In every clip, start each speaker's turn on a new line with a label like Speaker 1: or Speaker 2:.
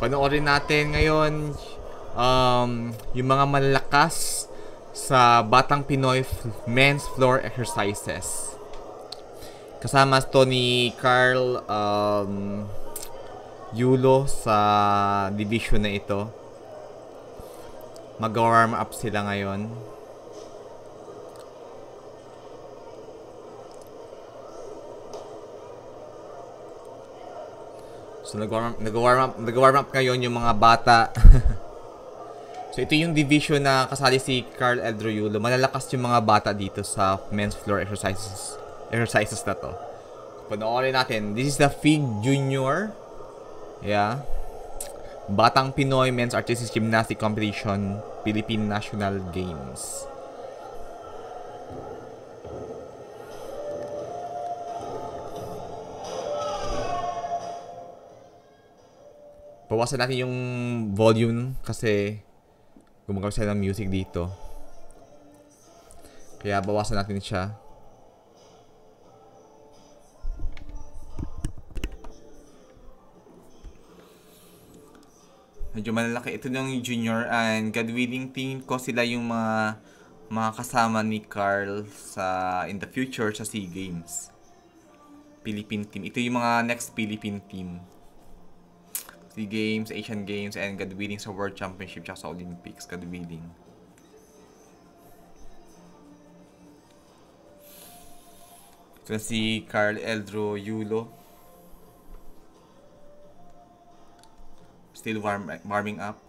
Speaker 1: Panoorin natin ngayon yung mga malalakas sa Batang Pinoy Men's Floor Exercises. Kasama to ni Carl Yulo sa division na ito. Mag-warm up sila ngayon. So nag-warm up ngayon yung mga bata. So ito yung division na kasali si Carl Yulo. Malalakas yung mga bata dito sa men's floor exercises na to. Panoorin natin. This is the FIG Junior. Yeah. Batang Pinoy Men's Artistic Gymnastic Competition, Philippine National Games. Bawasan natin yung volume kasi gumagawa sila ng music dito. Kaya bawasan natin siya. Medyo malalaki. Ito yung junior and God willing tingin ko sila yung mga kasama ni Carl in the future sa SEA Games. Philippine team. Ito yung mga next Philippine team. SEA Games, Asian Games, and God willing sa World Championship at sa Olympics. God willing. Ito si Carl Yulo. Still warming up.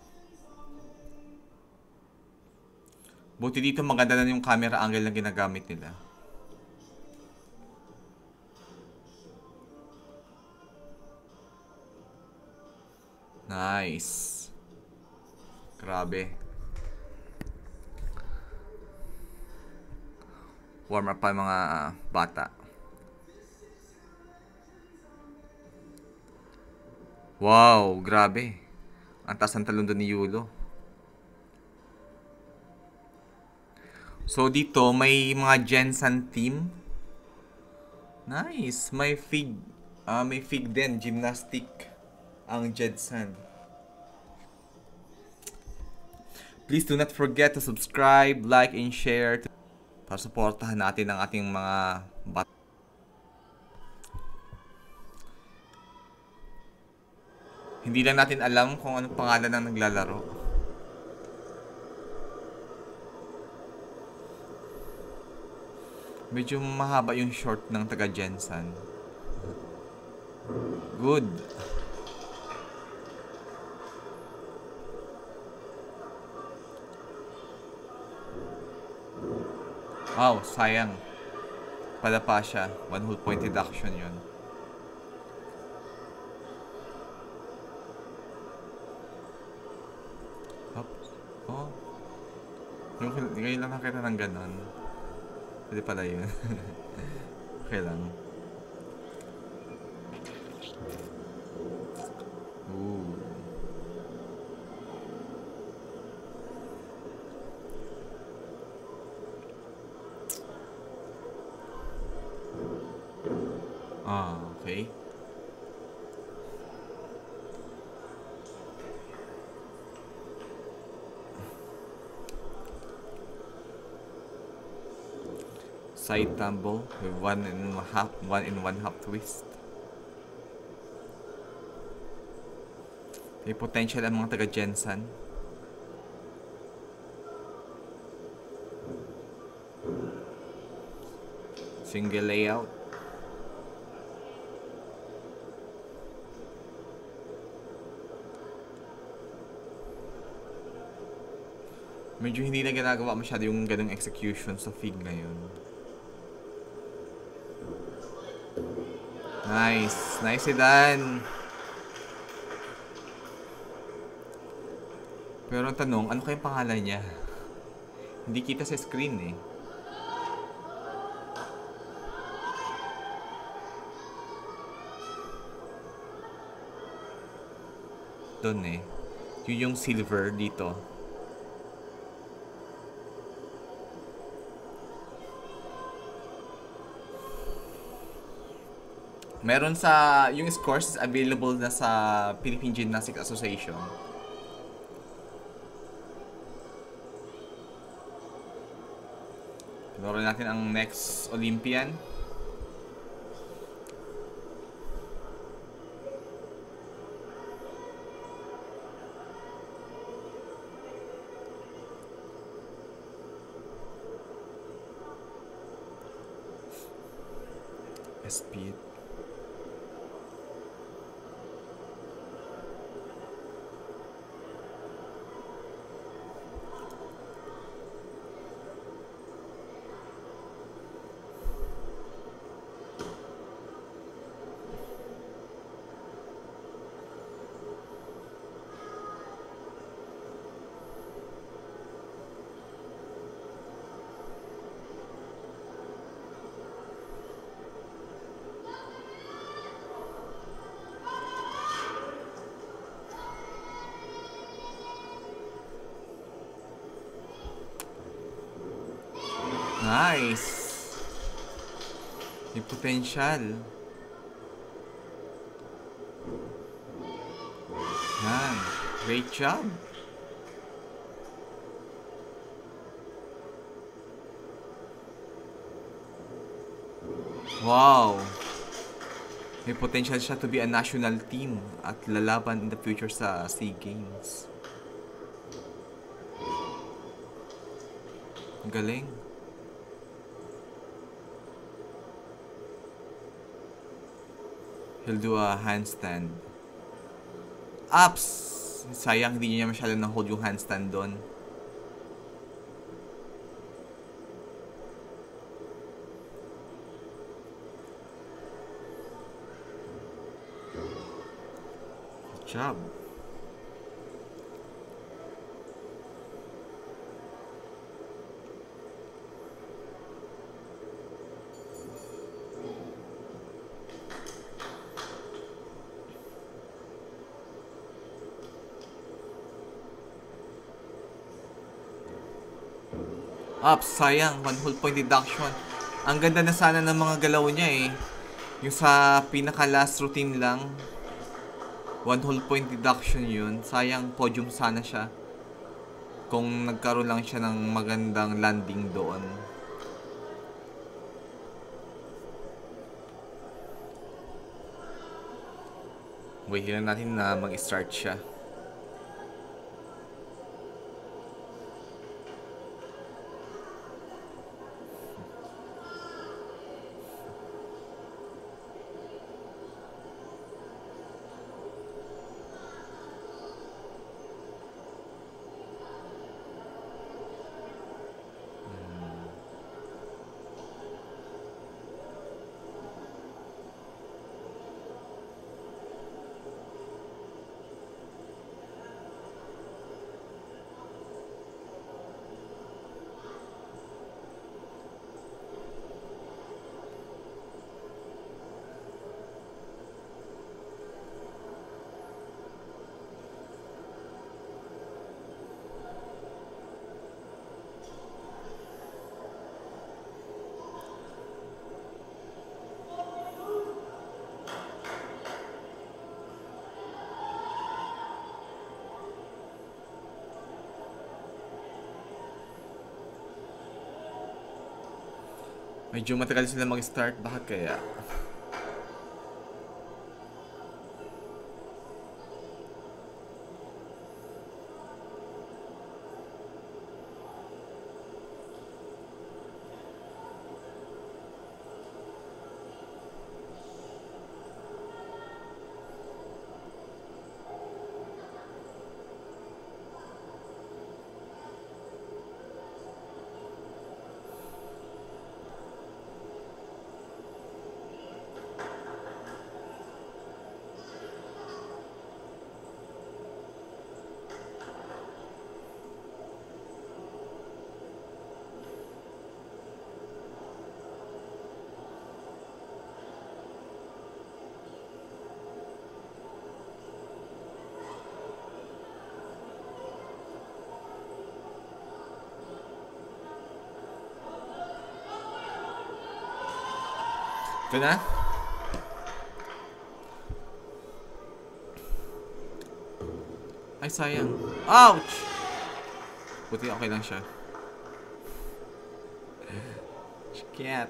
Speaker 1: Buti dito maganda na yung camera angle na ginagamit nila. Nice. Grabe. Warm up pa yung mga bata. Wow, grabe. Ang taas ng talon doon ni Yulo. So dito may mga Jensen team. Nice. May FIG din, gymnastic ang Jensen. Please do not forget to subscribe, like, and share para suportahan natin ang ating mga bata. Hindi lang natin alam kung anong pangalan ng naglalaro. Medyo mahaba yung short ng taga Jensen. Good. Wow, sayang. Pala pa siya. 1 whole point deduction yun. Oh. Ngayon lang nakita ng ganon. Pwede pala yun. Okay lang. Ooh. Okay. Side tumble with 1 and 1/2 twist. May potential ang mga taga Jensen. Single layout. Medyo hindi na ginagawa masyado yung ganung execution sa FIG ngayon. Nice. Nice Dan. Pero ang tanong, ano kayang pangalan niya? Hindi kita sa screen eh. Doon eh. Yun yung silver dito. Meron sa, yung scores is available na sa Philippine Gymnastics Association. Panoorin natin ang next Olympian. Speed. Nice. May potential. Yan. Great job. Wow. May potential siya to be a national team at lalaban in the future sa SEA Games. Galing. He'll do a handstand. Ups! Sayang, hindi niya masyadong na-hold yung handstand doon. Good job. Ups, sayang. One whole point deduction. Ang ganda na sana ng mga galaw niya eh. Yung sa pinaka last routine lang. One whole point deduction yun. Sayang, podium sana siya. Kung nagkaroon lang siya ng magandang landing doon. Wait lang natin na mag-start siya. Medyo matagal sila mag-start. Bakit kaya? Ito na. Ay, sayang. Ouch! Buti okay lang siya. Cat.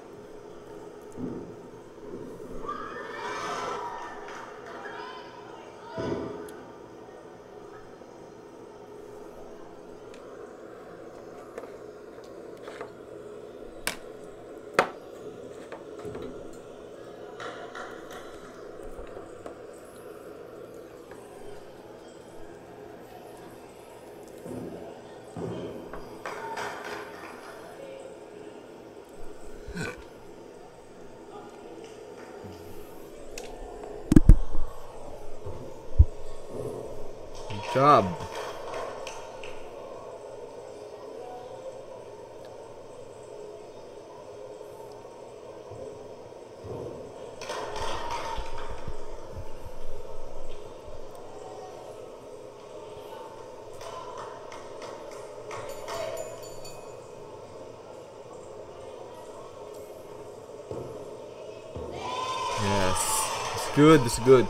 Speaker 1: Job. Yes. It's good, it's good.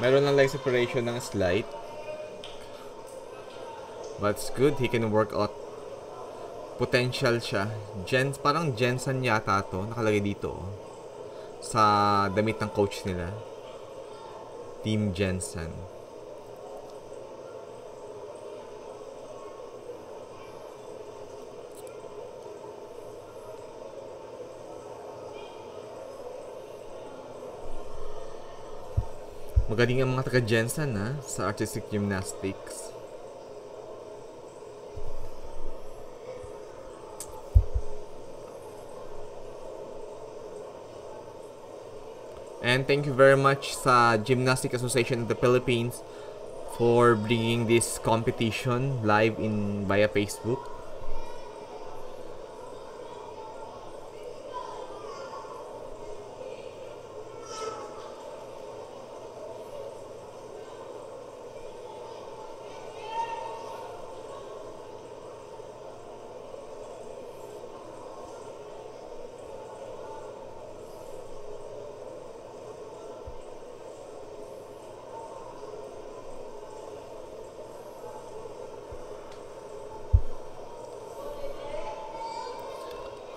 Speaker 1: Meron lang like separation ng slight. But it's good, he can work out. Potential siya. Parang Jensen yata to, nakalagay dito. Sa damit ng coach nila. Team Jensen. Magaling ang mga taga Jensen sa artistic gymnastics. And thank you very much sa Gymnastic Association of the Philippines for bringing this competition live via Facebook.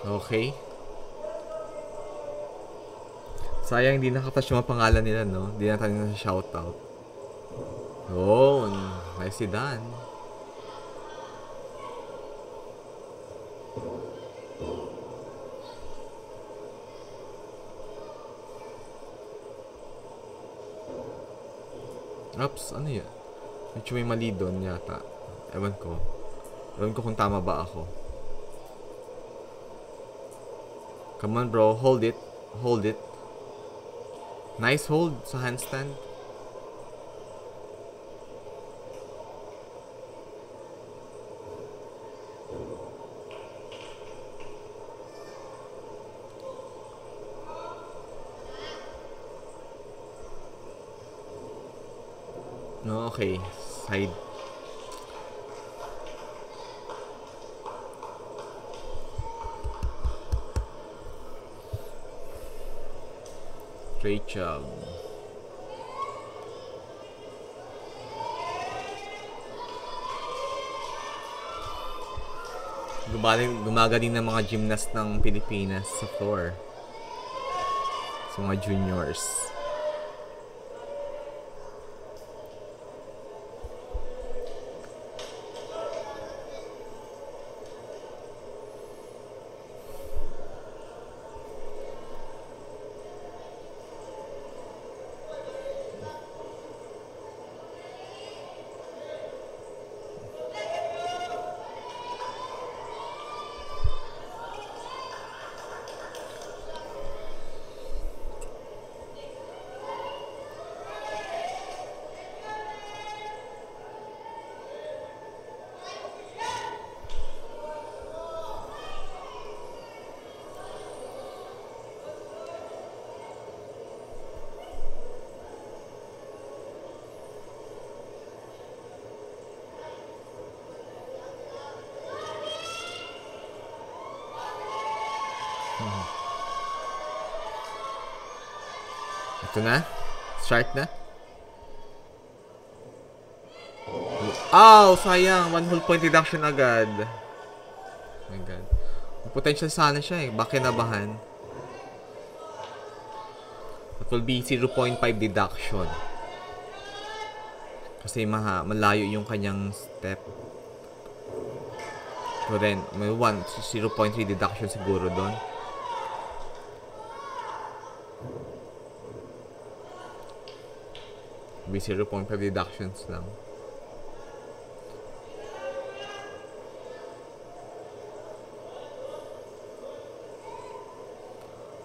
Speaker 1: Okay. Sayang hindi nakatouch yung mga pangalan nila, no? Hindi natin na shoutout. Oh, nicely done. Oops, ano yan? Medyo may mali doon yata. Ewan ko. Ewan ko kung tama ba ako. Come on, bro. Hold it. Hold it. Nice hold sa handstand. No, okay. Side. Great job. Gumagaling ng mga gymnast ng Pilipinas sa floor. Sa mga juniors. Ito na. Start na. Ow! Sayang! 1 whole point reduction agad. Oh my god. Potential sana siya eh. Bakit kinabahan? That will be 0.5 deduction. Kasi malayo yung kanyang step. So then, may 0.3 deduction siguro doon. May 0.5 deductions lang.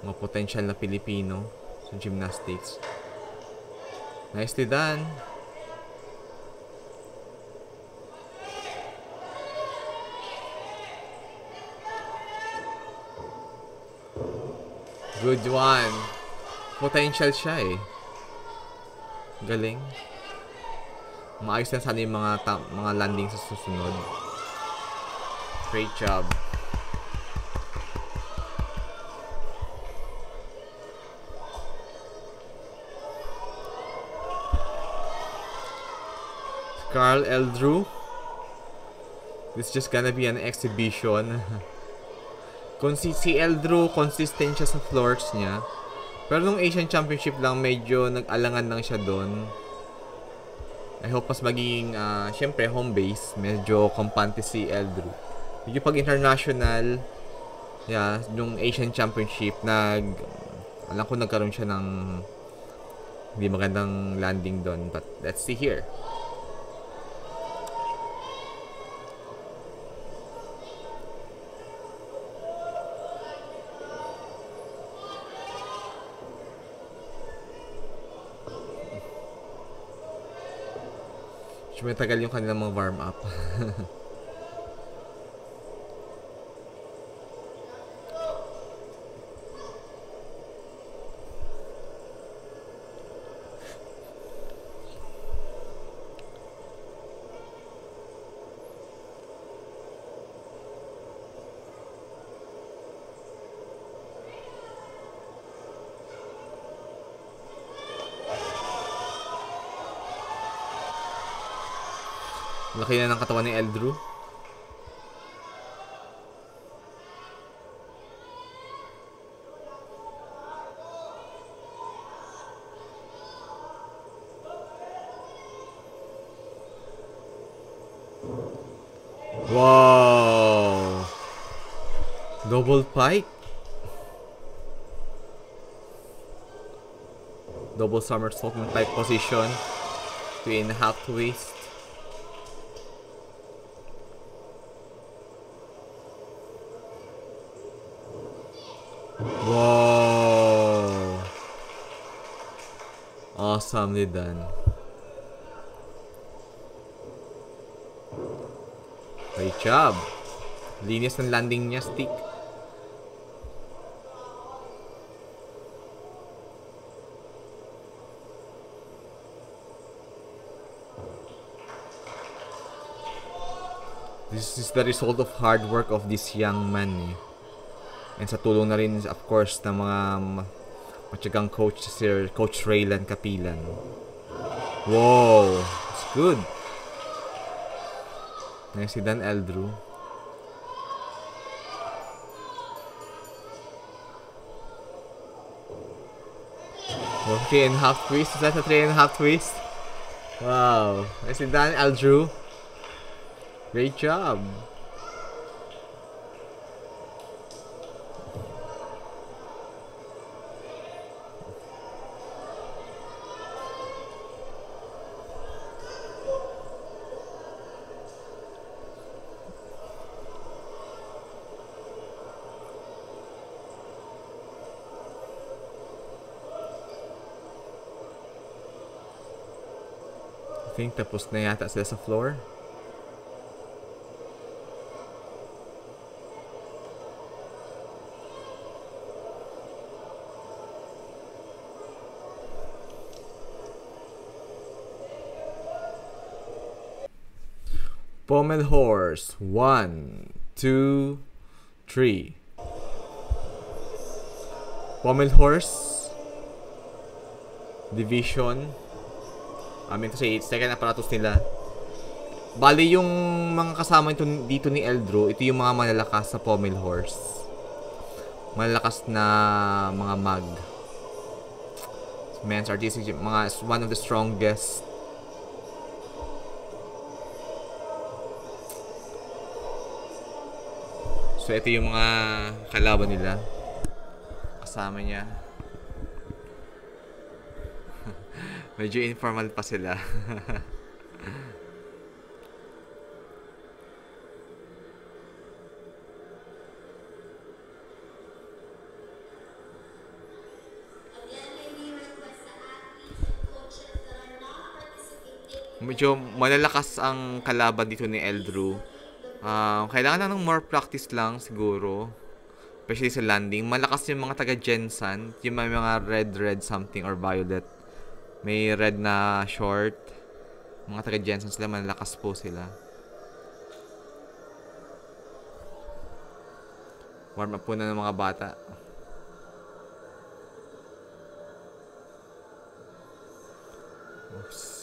Speaker 1: Mga potential na Pilipino sa gymnastics. Nicely done. Good one. Potential siya eh. Galing. Maayos na sana yung mga landing sa susunod. Great job. Carl Eldrew. This is just gonna be an exhibition. Kung si Eldrew, consistent siya sa floors niya. Pero nung Asian Championship lang, medyo nag-alangan lang siya doon. I hope mas magiging, syempre, home base. Medyo kampante si Eldrew. Medyo pag international, yeah, yung Asian Championship, alam ko nagkaroon siya ng hindi magandang landing doon. But let's see here. Matagal yung kanilang mga warm up. Laki na ng katawan ni Eldrew. Wow! Double pike? Double somersault in pike position. 3.5 twist. Wow! Awesomely done. Great job. Linis ng landing niya, stick. This is the result of hard work of this young man eh. And sa tulong na rin, of course, ng mga matyagang coach, Sir Coach Raylan Kapilan. Wow! It's good. Nice si Dan Eldrew. Oh, 3.5 twist? Is that a 3.5 twist? Wow! Nice si Dan Eldrew. Great job! I think tapos na yata sila sa floor. Pommel horse. 1, 2, 3. Pommel horse division. Kasi second apparatus nila. Bali yung mga kasama dito ni Eldro, ito yung mga malalakas sa pommel horse. Malalakas na mga mag. Men's artistic, mga one of the strongest. So ito yung mga kalaban nila. Kasama niya. Medyo informal pa sila. Medyo malalakas ang kalaban dito ni Eldru. Kailangan lang ng more practice lang siguro. Especially sa landing. Malakas yung mga taga Gensan. Yung mga red something or violet. May red na short. Mga taga Gensan sila. Malalakas po sila. Warm up po na ng mga bata. Oops.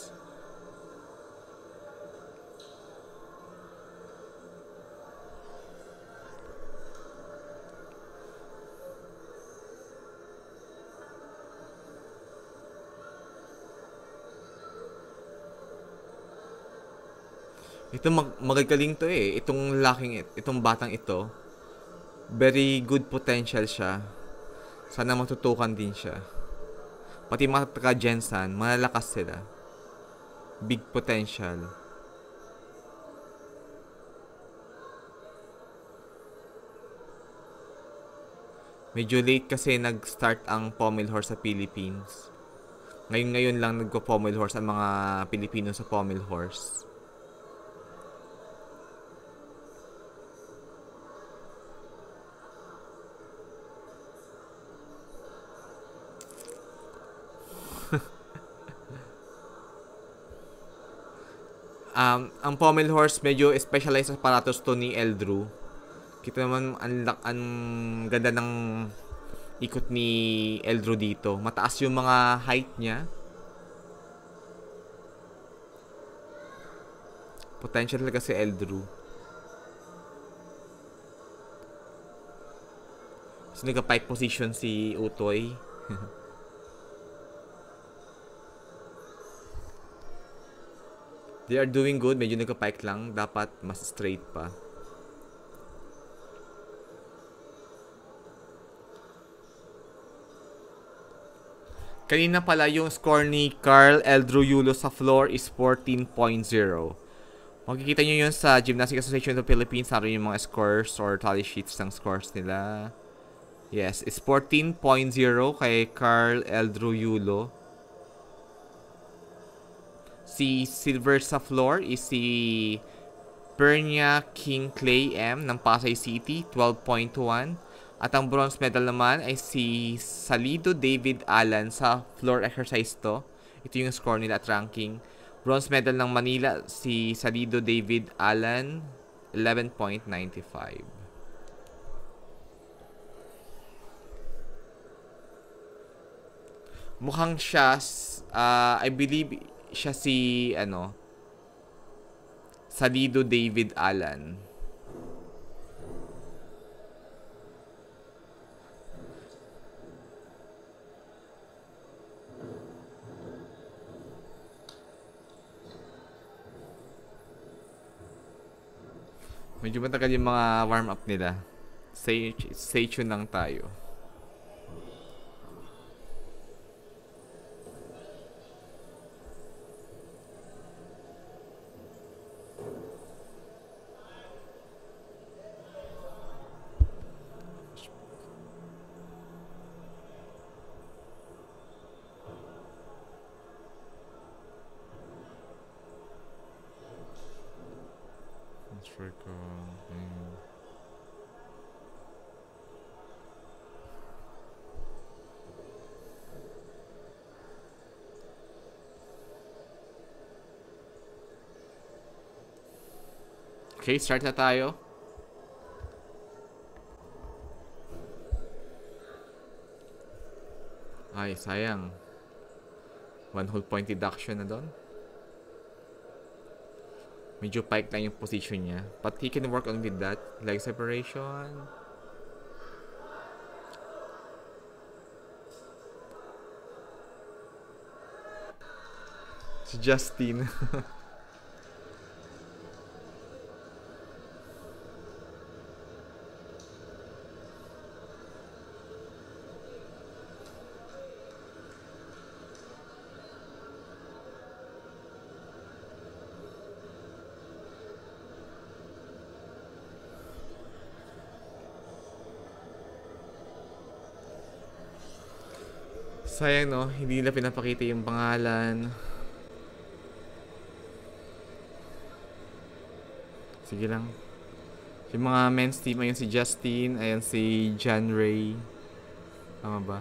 Speaker 1: Ito magagaling to eh. Itong batang ito, very good potential siya. Sana matutukan din siya. Pati mga taga Gensan, malalakas sila. Big potential. Medyo late kasi nag-start ang pommel horse sa Philippines. Ngayon lang nagpo-pommel horse ang mga Pilipino sa pommel horse. Ang pommel horse medyo specialized aparatos to ni Eldru. Kita naman ang ganda ng ikot ni Eldru dito. Mataas yung mga height niya. Potential talaga si Eldru. So nagka-pike position si Utoy. They are doing good. Medyo nagka-pike lang. Dapat mas straight pa. Kanina pala yung score ni Carl Eldru Yulo sa floor is 14.0. Makikita nyo yun sa Gymnastic Association of the Philippines. Naroon yung mga scores or tally sheets ng scores nila. Yes, it's 14.0 kay Carl Eldru Yulo. Si silver sa floor is si Pernia King Clay M ng Pasay City, 12.1. At ang bronze medal naman ay si Salido David Alan sa floor exercise to. Ito yung score nila at ranking. Bronze medal ng Manila, si Salido David Alan, 11.95. Mukhang siya, I believe, siya si, Salido David Alan. Medyo matagal yung mga warm-up nila. Stay tuned lang tayo. Okay, start na tayo. Ay, sayang. 1 whole point deduction na doon. Medyo pike lang yung position niya. But he can work on with that. Leg separation. Si Justin. Sayang no, hindi nila pinapakita yung pangalan. Sige lang. Yung mga men's team, ayun si Justin, ayun si John Ray. Tama ba?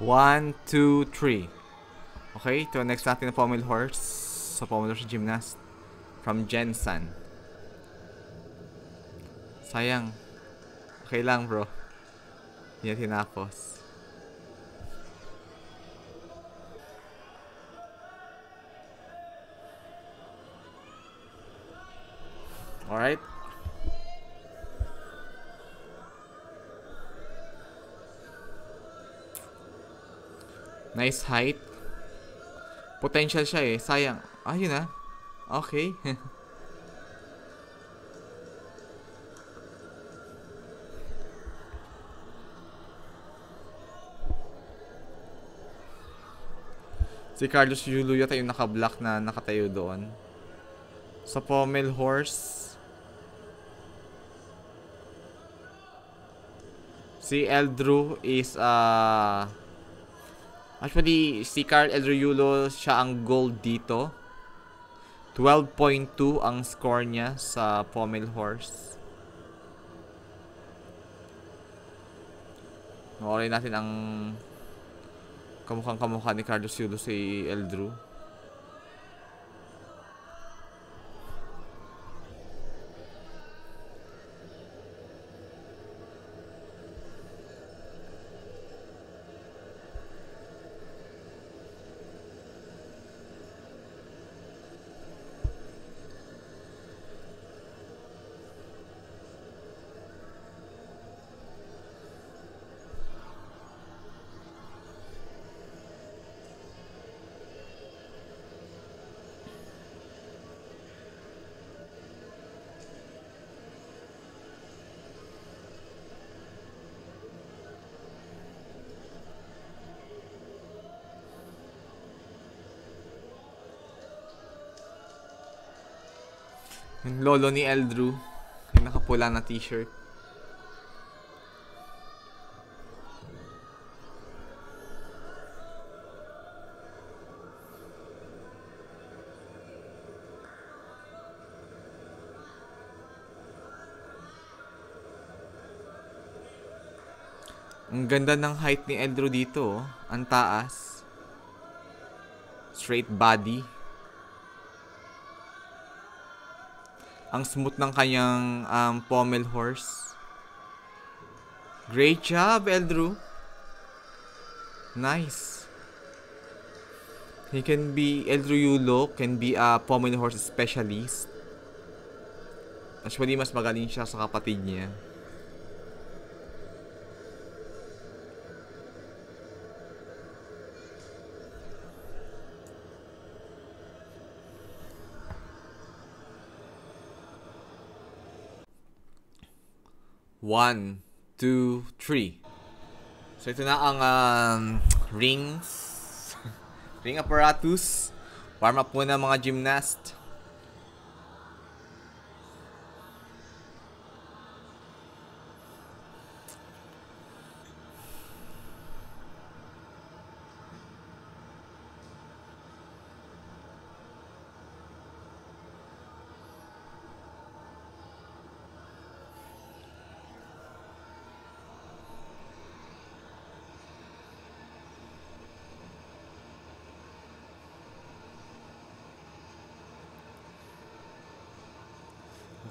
Speaker 1: One, two, three. Okay, to next natin na pommel horse. Sa pommel horse gymnast. From Jensen. Sayang. Okay lang bro. Hindi na tinapos. Alright. Nice height. Potential siya eh. Sayang. Ayun na. Okay. Si Carlos Yulo yata yung naka-block na nakatayo doon. Sa pommel horse. Si Eldrew is actually, si Carl Eldreulo, siya ang gold dito. 12.2 ang score niya sa pommel horse. Nakuha natin ang kamukhang-kamukha ni Carlos Yulo si Eldrew. Yung lolo ni Eldrew, yung nakapula na t-shirt. Ang ganda ng height ni Eldrew dito, oh. Ang taas. Straight body. Ang smooth ng kanyang pommel horse. Great job, Eldrew. Nice. Eldrew Yulo can be a pommel horse specialist. Actually, mas magaling siya sa kapatid niya. One, two, three. So ito na ang rings. Ring apparatus. Warm up muna mga gymnast.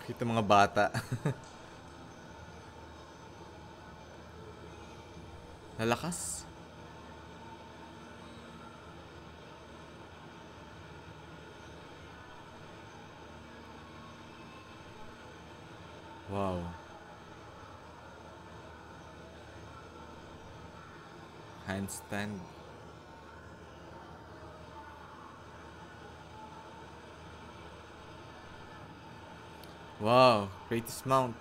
Speaker 1: Kita mga bata. Lalakas. Wow. Handstand. Wow, greatest mount.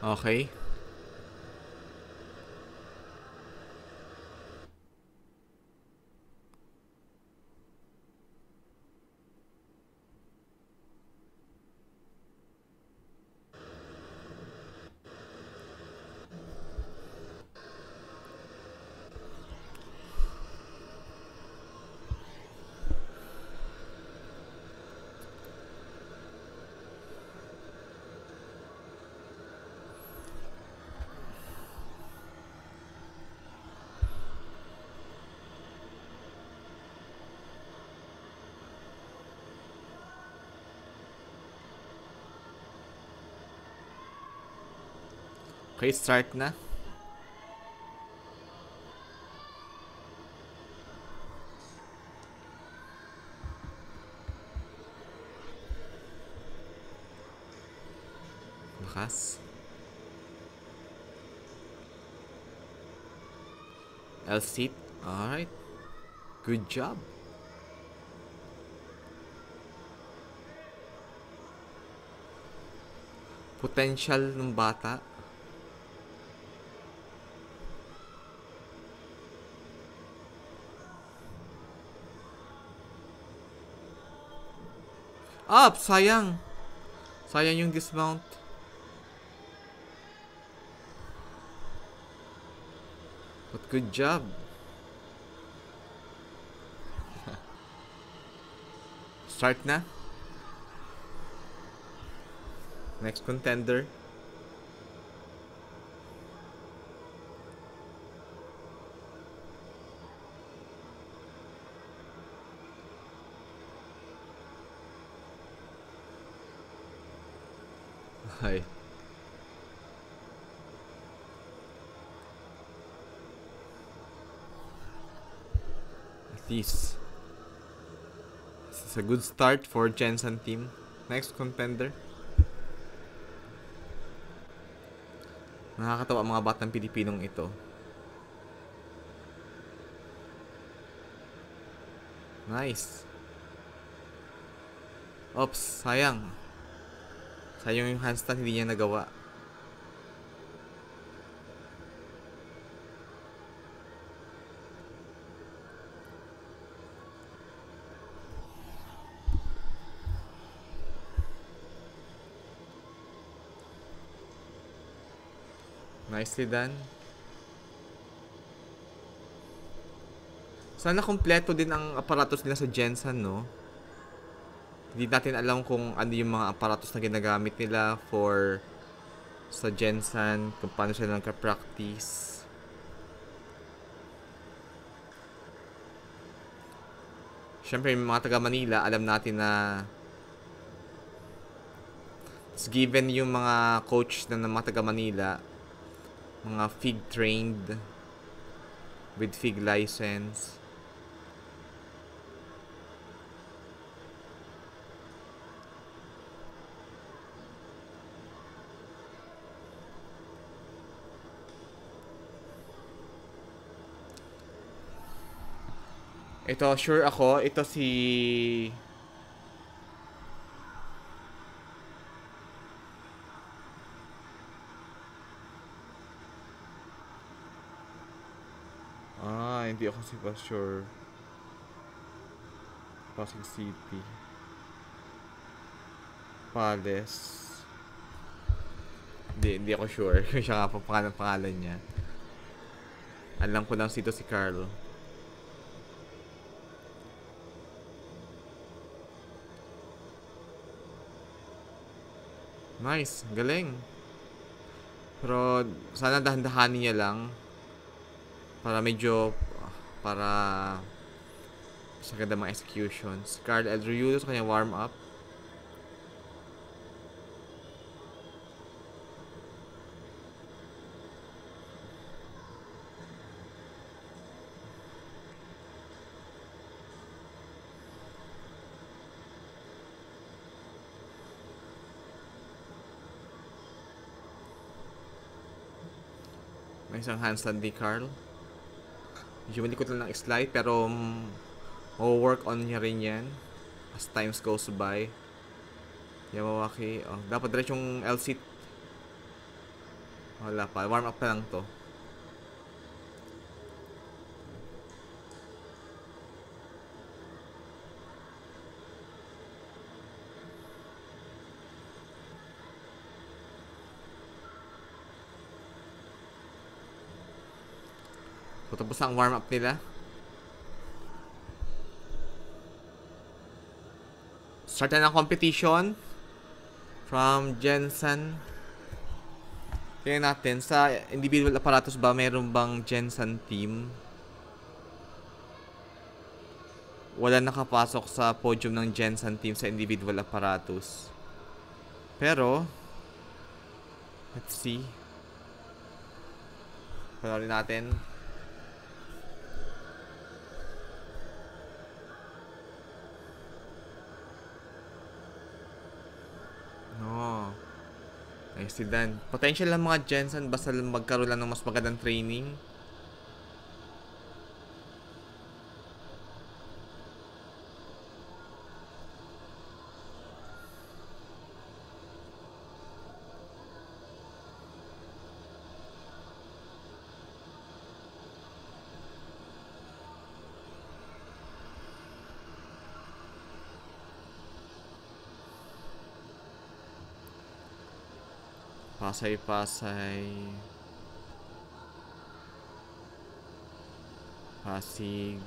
Speaker 1: Okay. Okay, start na. Lakas. L-seat. Alright. Good job. Potential ng bata. Up! Sayang. Sayang yung dismount. But good job. Start na. Next contender. Hi. At least this is a good start for Jensen team. Next contender. Nakakatawa ang mga batang Pilipinong ito. Nice. Oops, sayang. Sayang yung handstand, hindi niya nagawa. Nicely done. Sana kompleto din ang aparatos nila sa Jensen, no? Hindi natin alam kung ano yung mga aparatos na ginagamit nila for sa Jensen, kung paano sila nagka-practice. Siyempre, yung mga taga Manila, alam natin na given yung mga coach na ng mga taga Manila, mga FIG trained with FIG license. Ito, sure ako, ito si... hindi ako sure. Pasig City. Palace. Hindi ako sure kung siya nga pa pangalan niya. Alam ko lang sito si Carl. Nice, galing. Pero sana dahan-dahanin niya lang para medyo sa ganda mga executions. Carl Eldroyulo sa kanyang warm up. May isang handstand di Carl. Medyo malikot lang ng slide pero work on niya rin yan as times goes by. Yamawaki. Oh, dapat diretsong L-sit. Wala pa. Warm up pa lang to. So, tapos na ang warm up nila. Start na ng competition from Jensen. Tingnan natin sa individual apparatus ba mayroon bang Jensen team? Wala nakapasok sa podium ng Jensen team sa individual apparatus. Pero let's see. Panoorin natin. Nicely done. Potential lang mga Jensen basta magkaroon lang ng mas magandang training. Pasay. Pasig.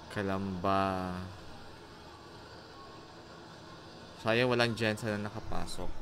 Speaker 1: Kalamba. Sayang walang Jensen na nakapasok.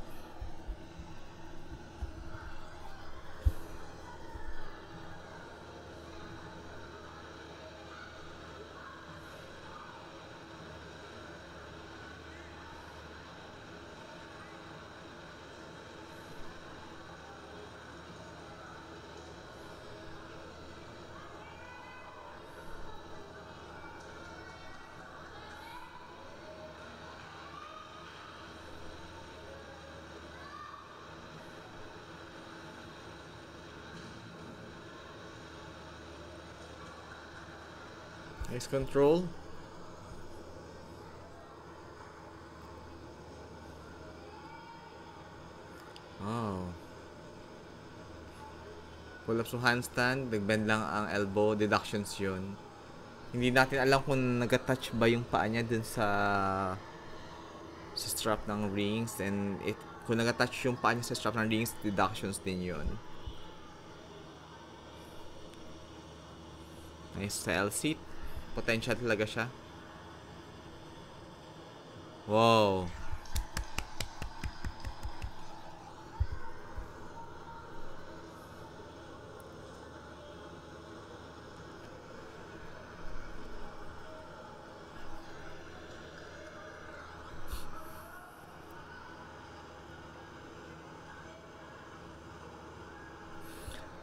Speaker 1: Nice control. Oh. Pull-ups to handstand. Nag-bend lang ang elbow. Deductions yun. Hindi natin alam kung nag-touch ba yung paa niya dun sa sa strap ng rings, and kung nag-attach yung paa niya sa strap ng rings, deductions din yun. Nice sa L-seat. Potential talaga siya. Wow.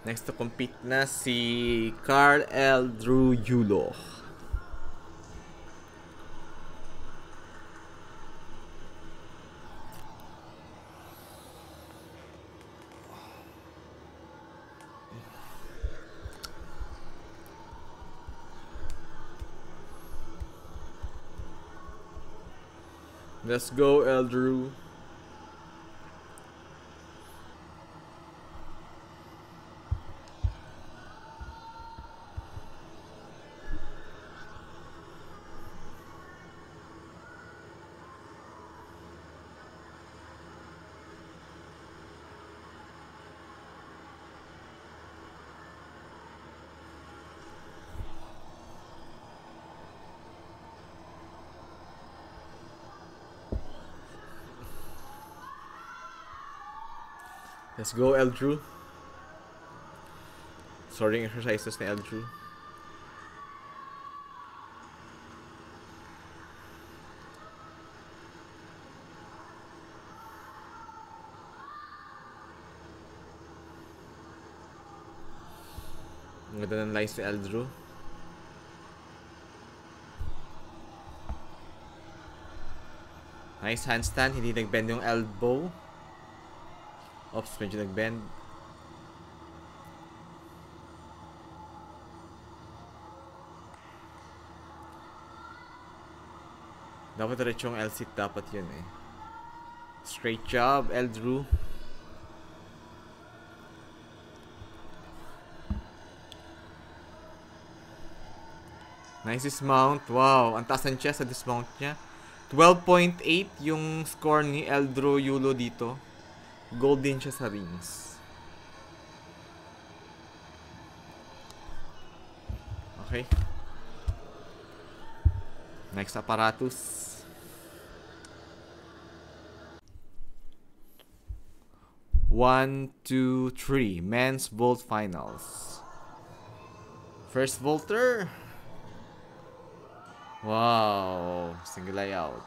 Speaker 1: Next to compete na si Karl Eldrew Yulo. Let's go, Eldrew. Let's go, Eldrew. Soaring exercises ni Eldrew. Ang ganda ng lines ni Eldrew. Nice handstand. Hindi nag-bend yung elbow. Oops, medyo nag-bend. Dapat diretso yung L-sit. Dapat yun eh. Straight job, Eldrew. Nice dismount. Wow, ang taas ng chest sa dismount niya. 12.8 yung score ni Eldrew Yulo dito. Gold din siya sa rings. Okay. Next apparatus. One, two, three. Men's vault finals. First vaulter. Wow. Single eye out.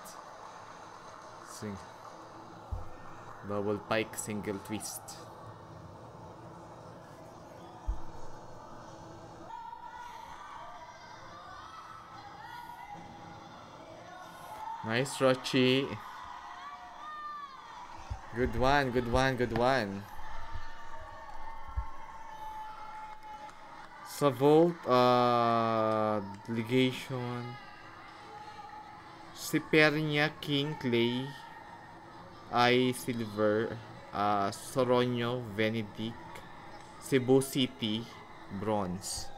Speaker 1: Double pike, single twist. Nice, Rochi. Good one, good one, good one. Sa vault, delegation. Si Pernia King Clay ay silver, Soronio Benedict, Cebu City bronze.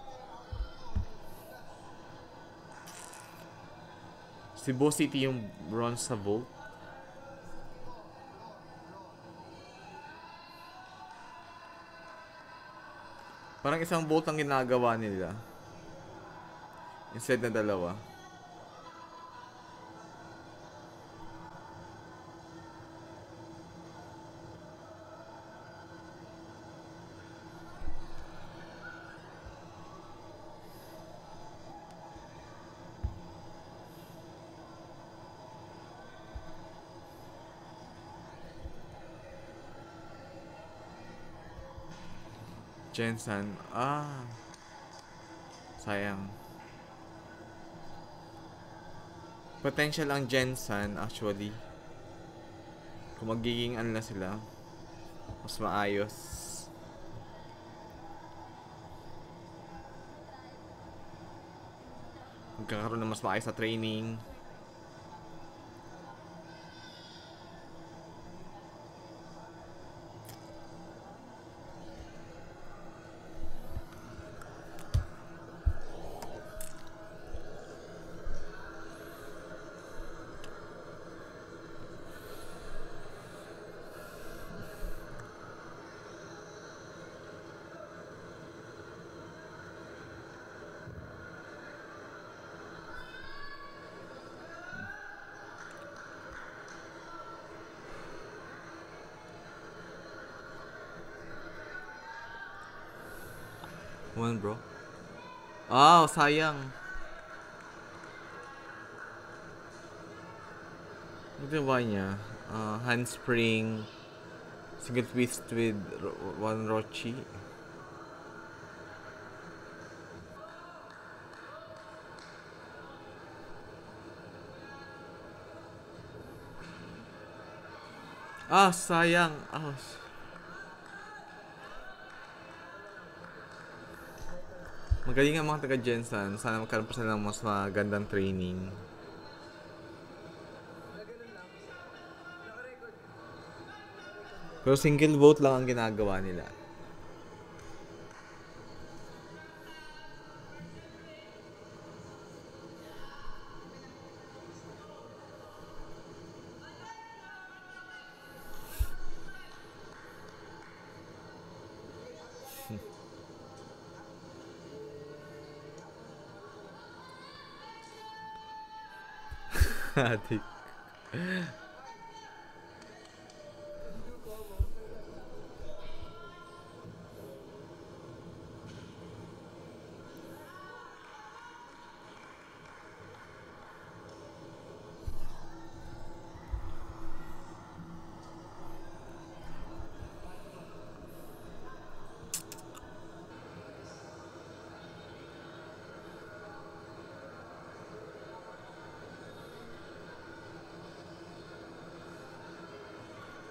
Speaker 1: Cebu City yung bronze sa vault. Parang isang vault ang ginagawa nila instead na dalawa. Jensen. Sayang. Potential ang Jensen actually. Kung magiging ano na sila, mas maayos. Magkakaroon ng mas maayos na training. Come on, bro. Oh, sayang. Ito ba niya? Handspring. Single twist with one Rochi. Sayang. Magaling ang mga taga-Gensan. Sana magkaroon pa sila ng mas magandang training. Pero single vote lang ang ginagawa nila. Adik.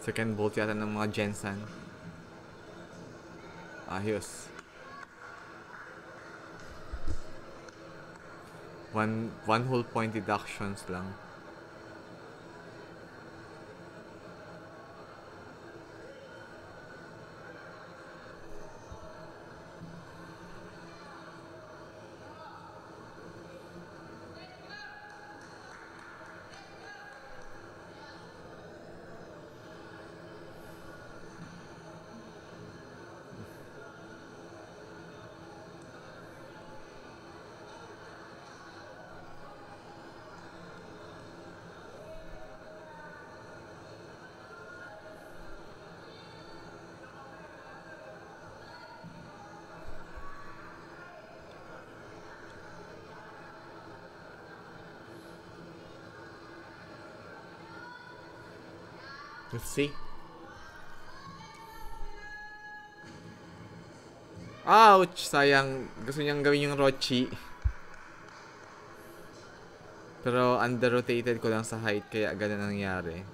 Speaker 1: Second bolt yata ng mga Gensan. Ayos. One whole point deductions lang. Let's see. Ouch! Sayang. Gusto niyang gawin yung Rochi. Pero under-rotated ko lang sa height kaya ganun nangyari.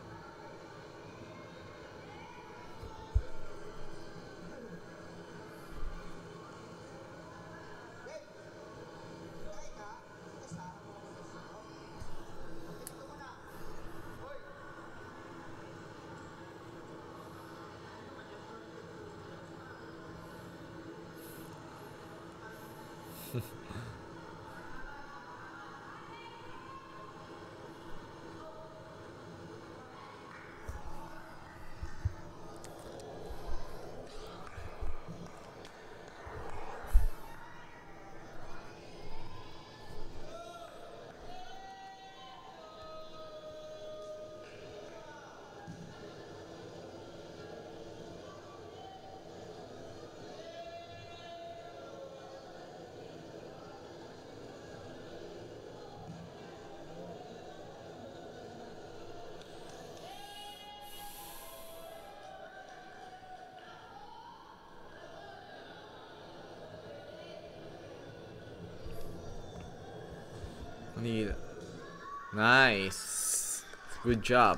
Speaker 1: Manila. Nice. Good job.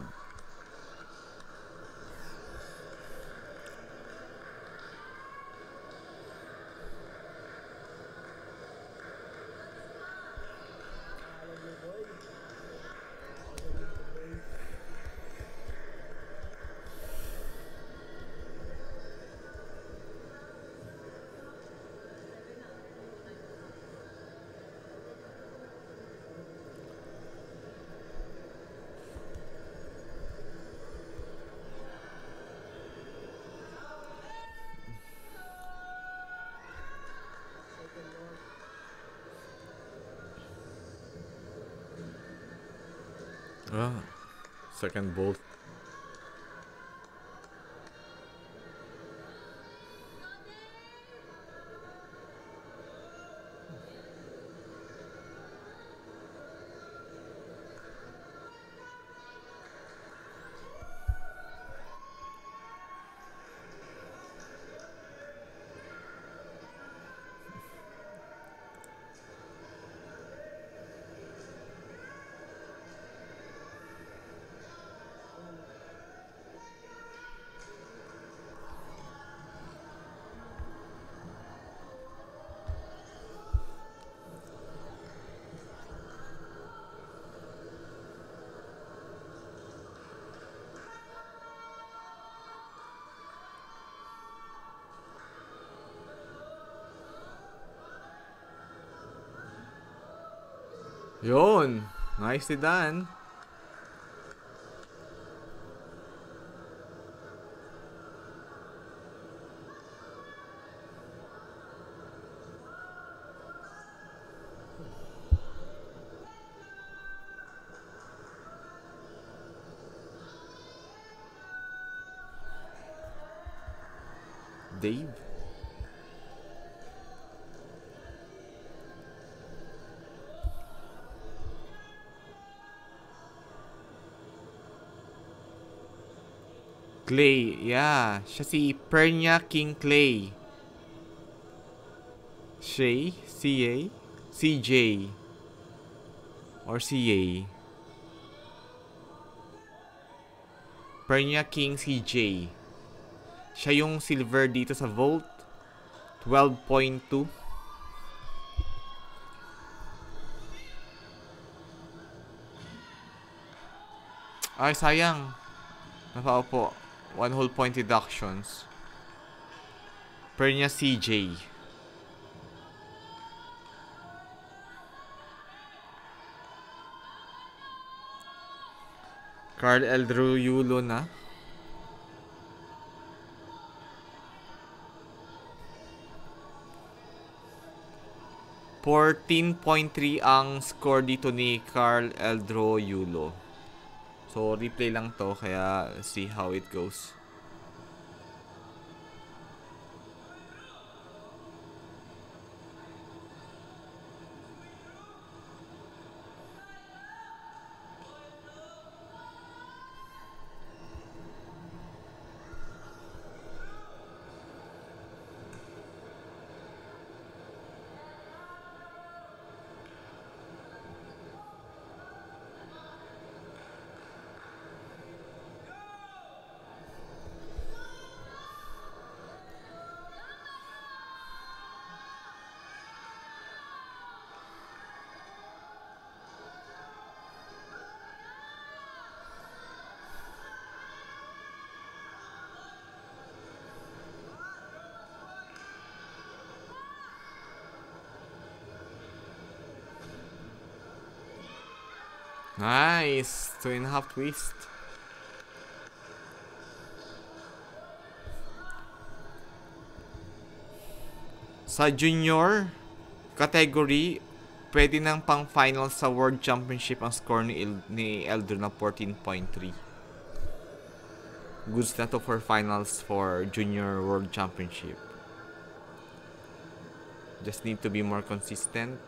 Speaker 1: Second bolt. Yun. Nicely done. Dave. Clay, yeah. Siya si Pernia King Clay. Shay, CA, CJ, or CA. Pernia King CJ. Siya yung silver dito sa Vault. 12.2. Ay, sayang. Napaupo. 1 whole point deductions. Pernia CJ. Carl Eldroyulo na. $14.3 ang score dito ni Carl Eldroyulo. So, replay lang to, kaya see how it goes. Nice! 2.5 twist. Sa junior category, pwede nang pang final sa World Championship ang score ni Eldro na 14.3. Goods na to for finals for Junior World Championship. Just need to be more consistent.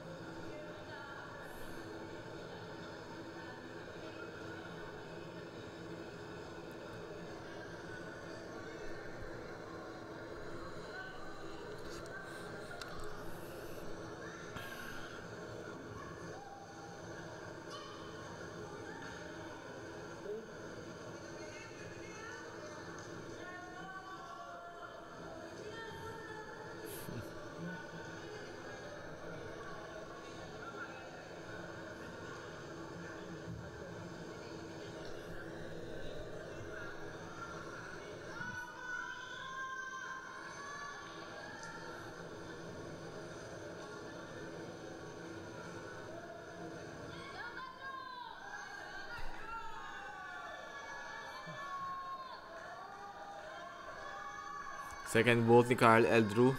Speaker 1: Second vote ni Carl Eldru.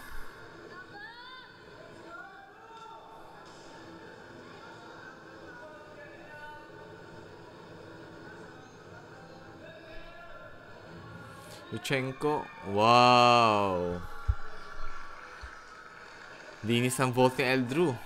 Speaker 1: Luchenko. Wow. Linis ang vote ni Eldru.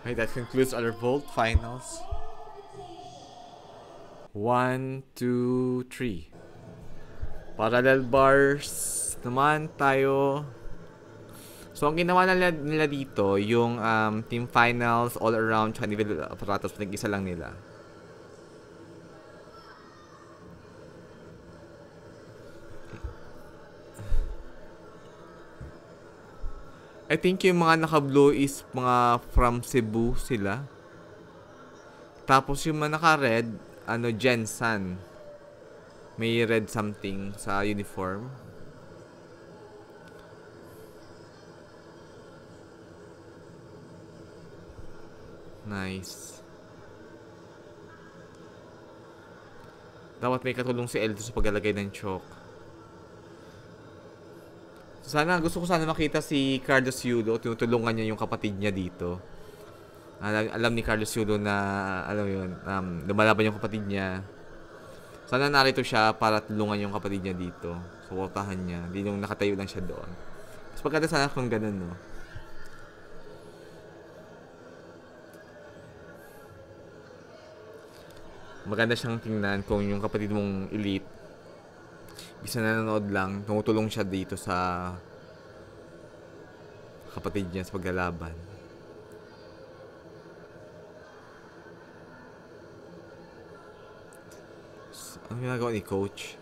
Speaker 1: Okay, that concludes our Vault finals. 1, 2, 3. Parallel bars naman tayo. So, ang ginawa nila dito, yung team finals, all around, tsaka nivel apparatus, nag-isa lang nila. I think yung mga naka-blue is mga from Cebu sila. Tapos yung mga naka-red, ano, Jensen. May red something sa uniform. Nice. Dapat may katulong si Eldo sa paglalagay ng chalk. Sana, gusto ko sana makita si Carlos Yulo. Tinutulungan niya yung kapatid niya dito. Alam ni Carlos Yulo na, alam yun, lumalaban yung kapatid niya. Sana narito siya para tulungan yung kapatid niya dito. Suportahan niya. Hindi nung nakatayo lang siya doon. Mas pagkata sana kung ganun, no? Maganda siyang tingnan kung yung kapatid mong elite bisa nanonood lang, tumutulong siya dito sa kapatid niya sa paglalaban. Ano ginagawa ni coach?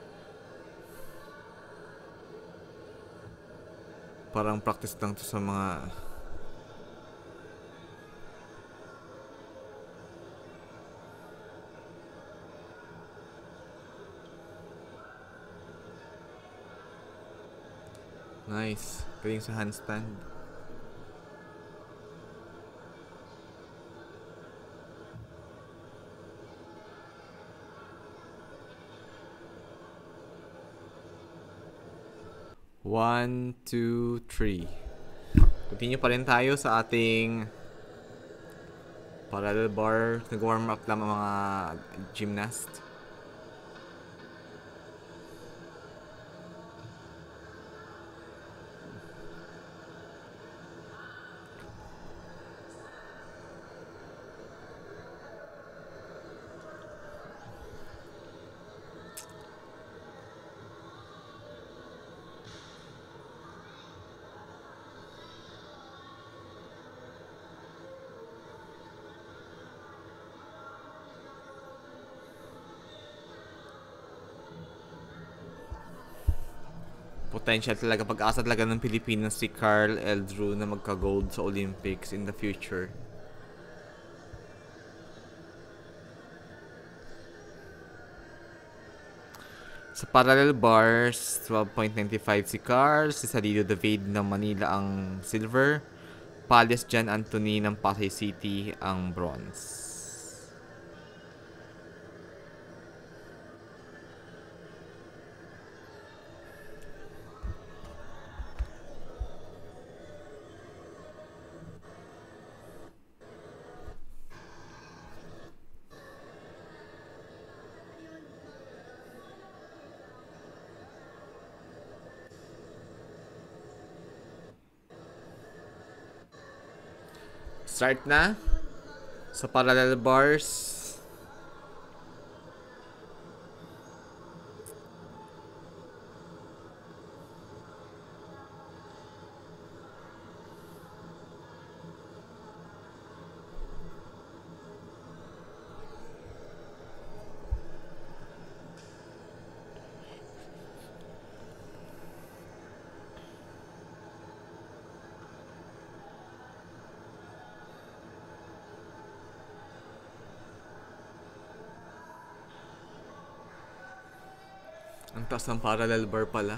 Speaker 1: Parang practice lang to sa mga nice. Galing sa handstand. One, two, three. Continue pa rin tayo sa ating parallel bar. Nag-warm up lang ang mga gymnast. Potential talaga, pag-asa talaga ng Pilipinas si Carl Eldrew na magka-gold sa Olympics in the future. Sa parallel bars, 12.95 si Carl, si Salido David ng Manila ang silver, Palias John Anthony ng Pasay City ang bronze. Start na sa parallel bars. Ang taas ng parallel bar pala.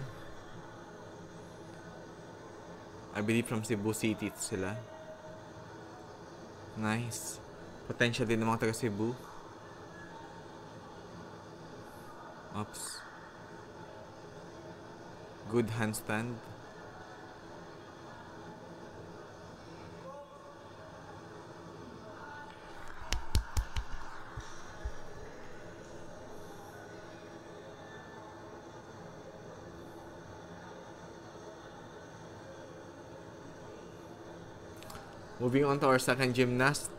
Speaker 1: I believe from Cebu City sila. Nice. Potential din ng mga taga Cebu. Oops. Good handstand. Moving on to our second gymnast.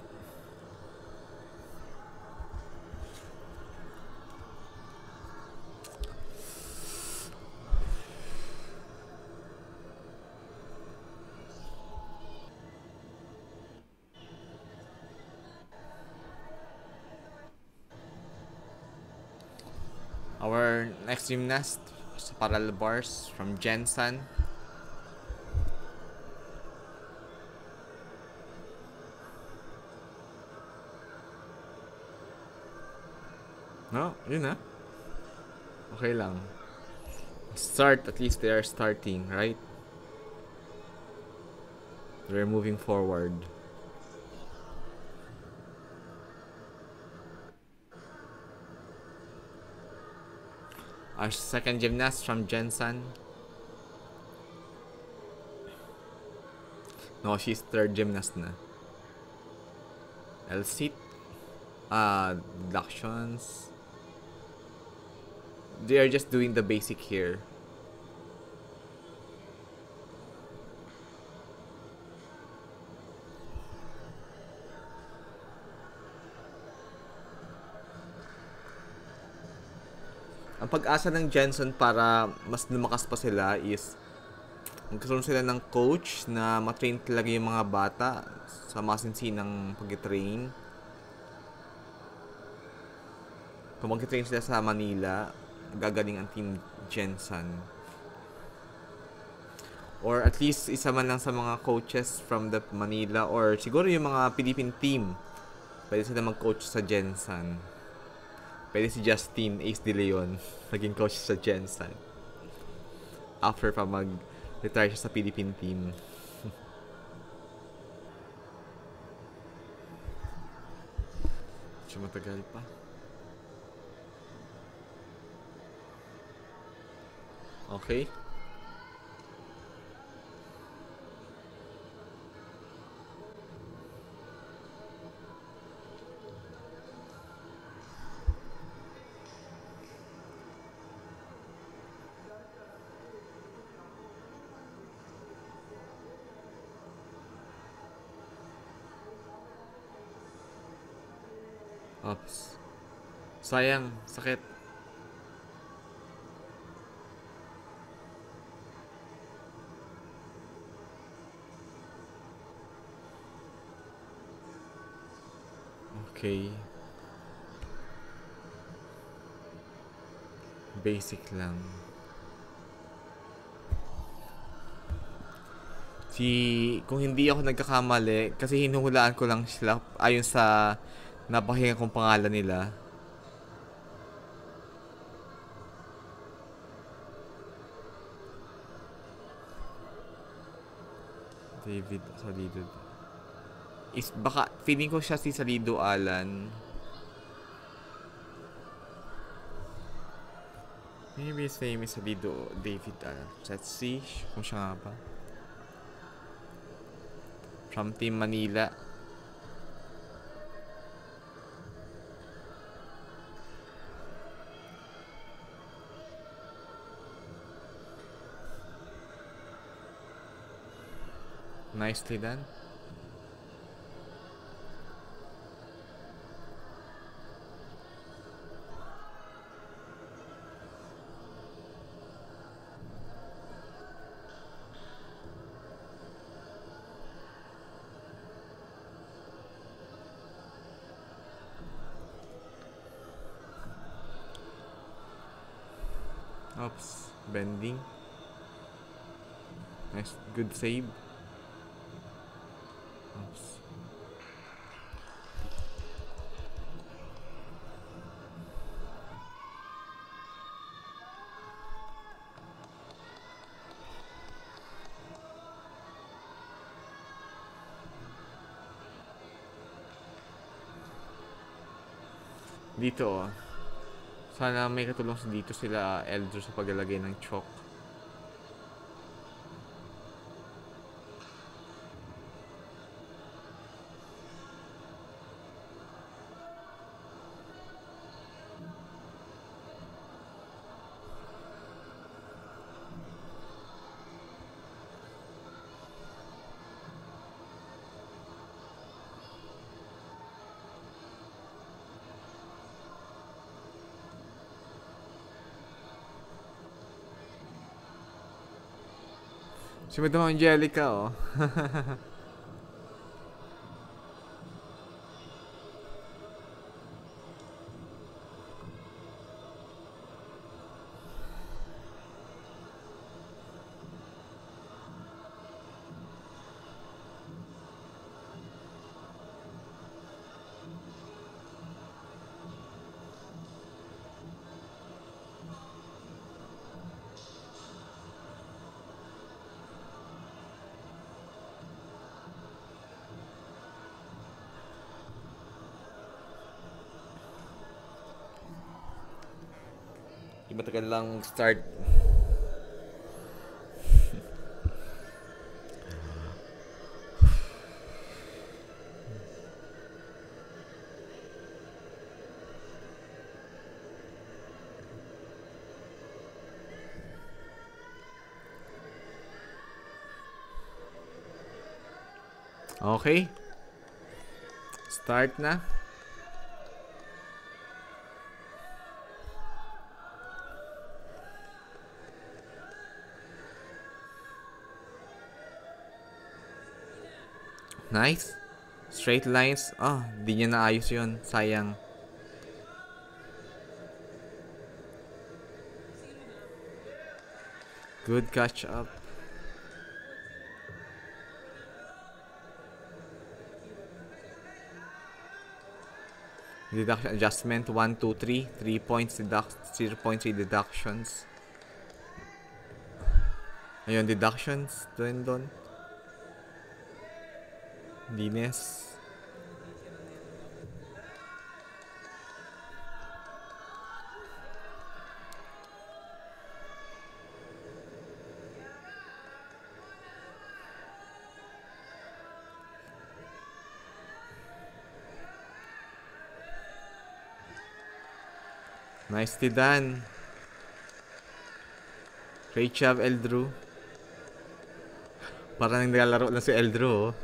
Speaker 1: Our next gymnast sa parallel bars from Jensen. Yun na. Okay lang. Start, at least they are starting, right? They're moving forward. Our second gymnast from Jensen. No, she's third gymnast na. L-sit. Deductions. They are just doing the basic here. Ang pag-asa ng Jensen para mas lumakas pa sila is magkaroon sila ng coach na matrain talaga yung mga bata sa masinsinang pag-train. Kung mag-train sila sa Manila, gagaling ang team Jensen. Or at least isa man lang sa mga coaches from the Manila or siguro yung mga Philippine team. Pwede sila mag-coach sa Jensen. Pwede si Justin Ace De Leon naging coach sa Jensen. After pa mag-retire siya sa Philippine team. Siya matagal pa. Okay. Ops. Sayang, sakit. Okay. Basic lang. Kung hindi ako nagkakamali, kasi hinuhulaan ko lang sila ayon sa napahinga kong pangalan nila. David Salido. Baka, feeling ko siya si Salido Alan. Maybe his name is Salido David Alan. Let's see kung siya nga ba. From Team Manila. Nicely done. Oops, bending. Nice, good save. Oops. Dito, sana may katulong dito sila Eldro sa paglalagay ng chalk. Si Madam Angelica, oh. Matagal lang start. Okay. Start na. Nice. Straight lines. Oh, di niya naayos yun. Sayang. Good catch up. Deduction adjustment 1, 2, 3. 3 points deduct 0.3 deductions. Ayun, deductions. Doon. Linis. Nicely done. Great job, Eldrew. Parang naglalaro lang si Eldrew, oh.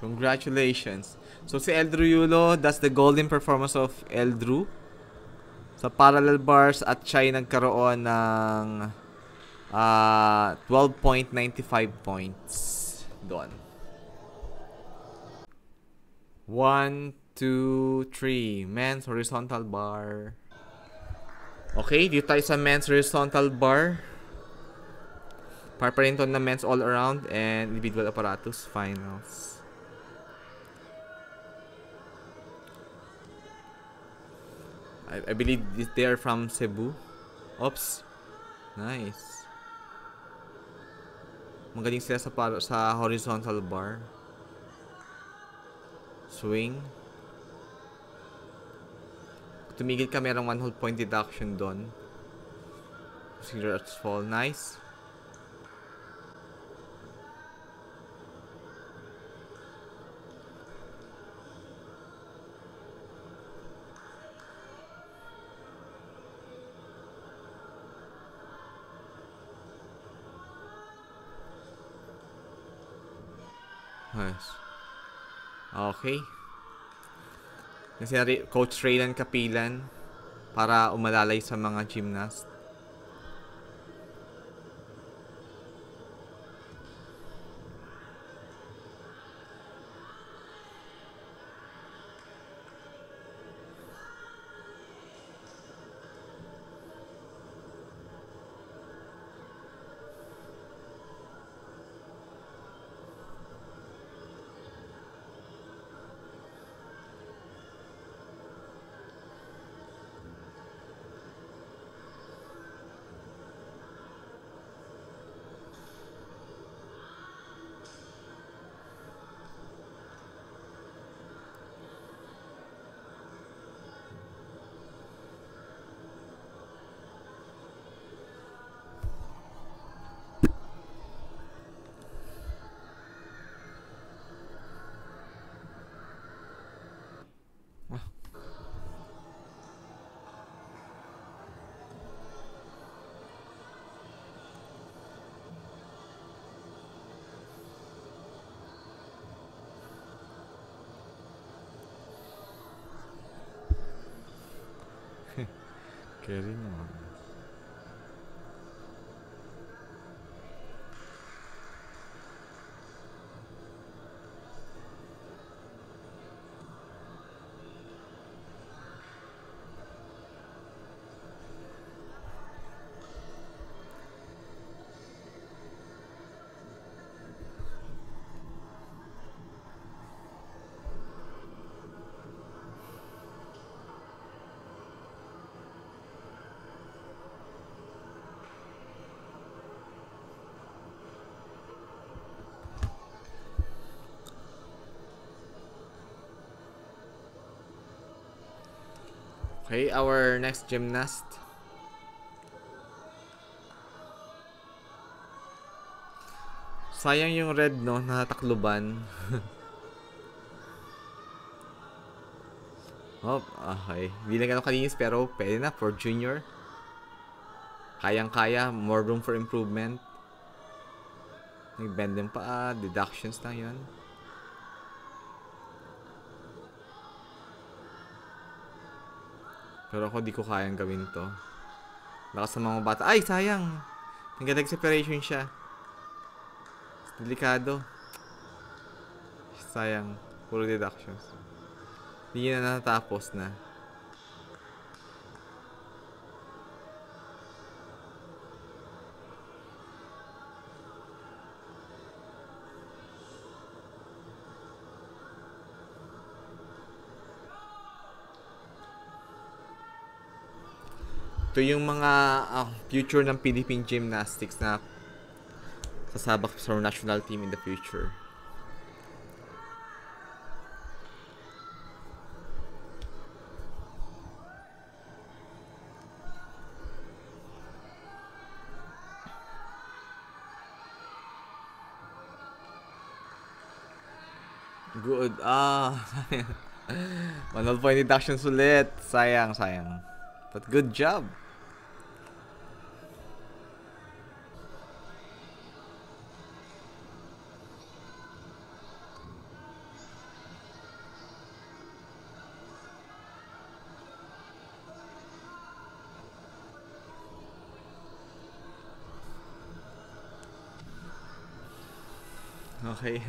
Speaker 1: Congratulations. So si Eldrew Yulo, that's the golden performance of Eldrew. Sa parallel bars at siya ay nagkaroon ng 12.95 points doon. 1, 2, 3. Men's horizontal bar. Okay, dito tayo sa men's horizontal bar. Parparinton na men's all around and individual apparatus finals. I believe they're from Cebu. Oops. Nice. Magaling sila sa horizontal bar. Swing. Kung tumigil ka, merong 1 whole point deduction doon. Cigarettes fall. Nice. Nice. Okay. Kasi Coach Raylan Kapilan para umalalay sa mga gymnast. Carry naman. Okay, our next gymnast. Sayang yung red, no? Natatakluban. Oh, okay. Hindi lang ganun kalinis pero pwede na for junior. Kayang-kaya. More room for improvement. Nag-bend din pa. Deductions lang yun. Pero ako di ko kayang gawin to. Lakas ng mga bata. Ay, sayang! Nag-leg separation siya. Delikado. Sayang. Puro deductions. Hindi na natapos na. Ito yung mga future ng Philippine Gymnastics na sasabak sa national team in the future. Good. 1 point deductions ulit. Sayang. But good job. Okay.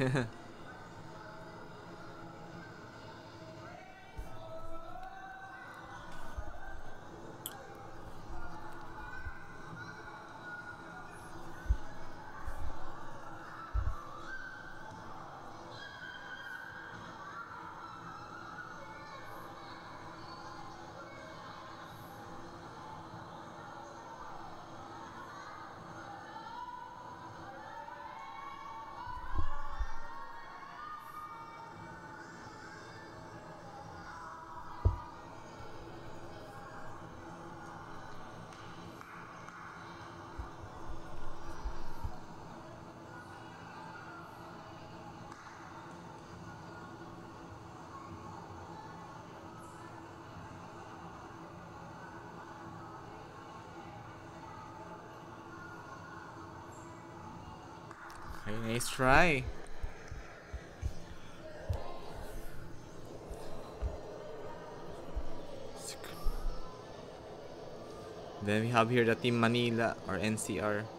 Speaker 1: Okay, nice try. Then we have here the Team Manila or NCR.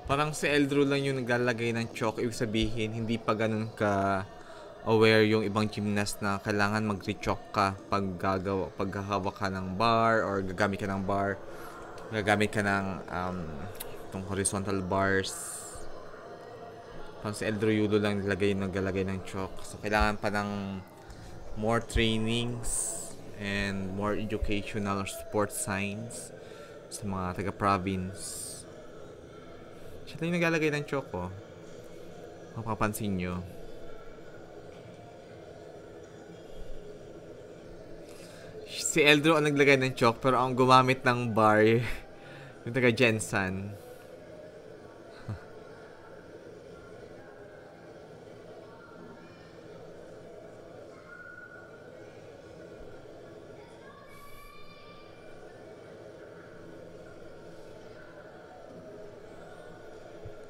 Speaker 1: Parang si Eldrew lang yung naglalagay ng chalk. Ibig sabihin, hindi pa ganun ka aware yung ibang gymnast na kailangan mag-re-chalk ka pag hawak ka ng bar or gagamit ka ng bar. Gagamit ka ng itong horizontal bars. Parang si Eldrew Yulo lang naglalagay ng chalk. So, kailangan pa ng more trainings and more educational or sports science sa mga taga-province. Siya lang yung naglalagay ng choco. Mapapansin nyo. Si Eldrew ang naglagay ng choc pero ang gumamit ng bar yung taga Jensen.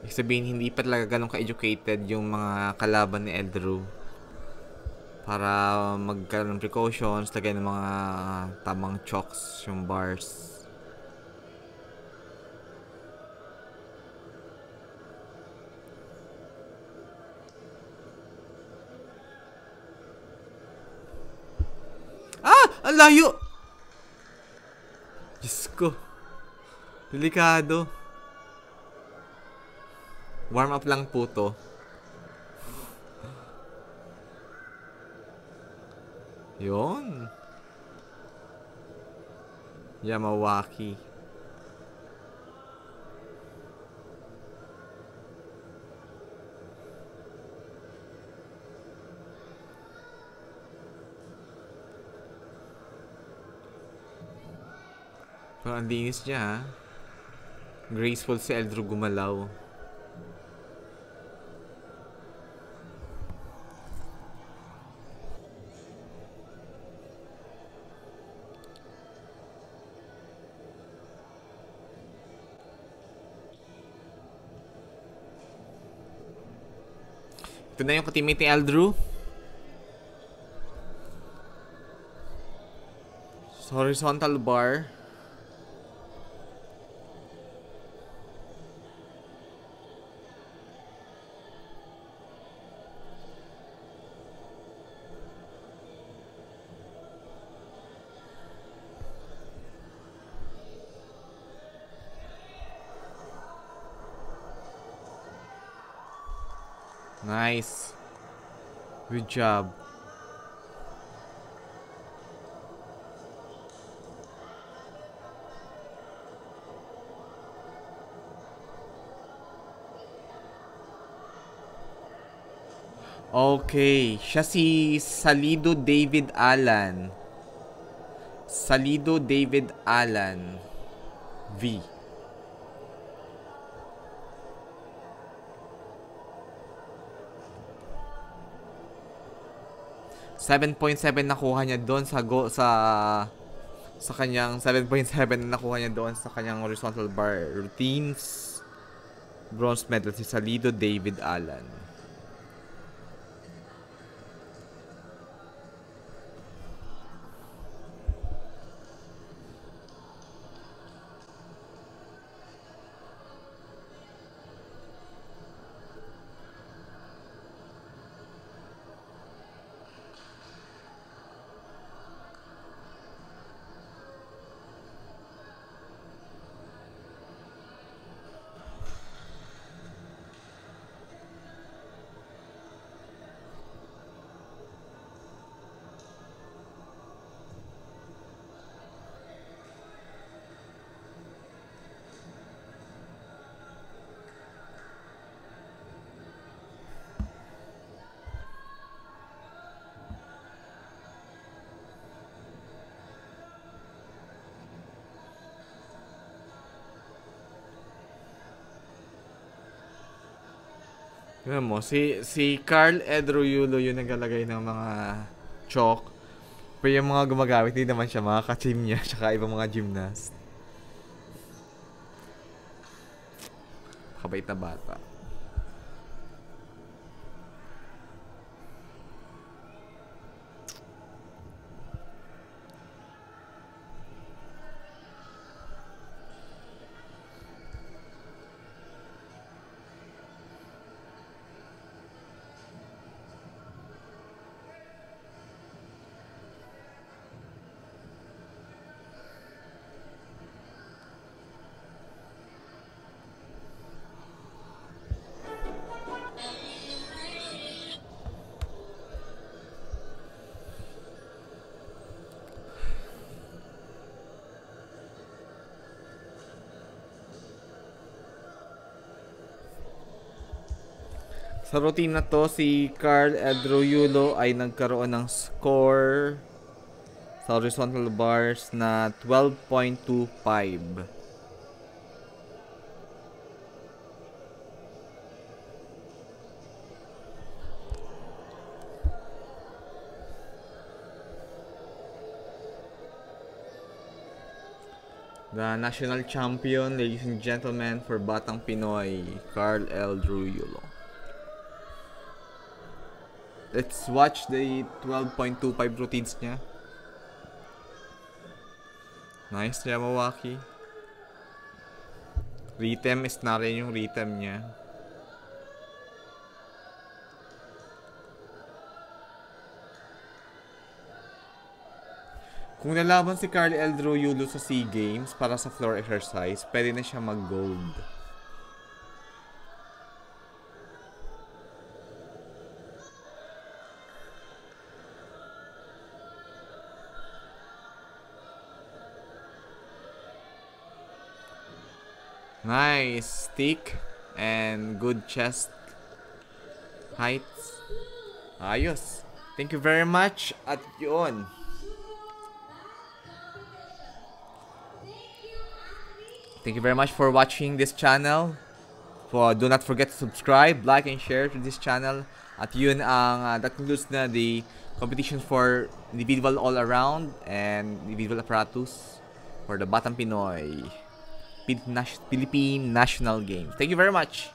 Speaker 1: Ibig sabihin, hindi pa talaga ganun ka-educated yung mga kalaban ni Eldrew para magkaroon ng precautions, lagay ng mga tamang chokes yung bars. Ang layo! Diyos ko. Delikado. Warm up lang po to. Yun. Yamawaki. Pero ang linis niya, ha? Graceful si Eldro gumalaw. Ito na yung ka-teammate ni Eldro. Horizontal bar. Nice. Good job. Okay, siya si Salido David Alan. Salido David Alan V. $7.7 nakuha niya doon sa kanyang 7.7 na nakuha niya doon sa kanyang horizontal bar routines. Bronze medal si Salido David Alan. Tignan mo, si Carl Edroyulo yung naglalagay ng mga chalk. Pero yung mga gumagamit, hindi naman siya, mga ka-team niya, tsaka ibang mga gymnast. Kabait na bata. Sa routine na to, si Carl Edroyulo ay nagkaroon ng score sa horizontal bars na 12.25. The national champion, ladies and gentlemen, for Batang Pinoy, Carl Edroyulo. Let's watch the 12.25 routines niya. Nice, Yamawaki. Rhythm is na rin yung rhythm niya. Kung nalaban si Carl Edroyulo sa SEA Games para sa floor exercise, pwede na siya mag-gold. Nice. Thick and good chest heights. Ayos. Thank you very much. At yun. Thank you very much for watching this channel. Do not forget to subscribe, like, and share to this channel. At yun ang that concludes na the competition for individual all-around and individual apparatus for the Batang Pinoy Philippine National Games. Thank you very much.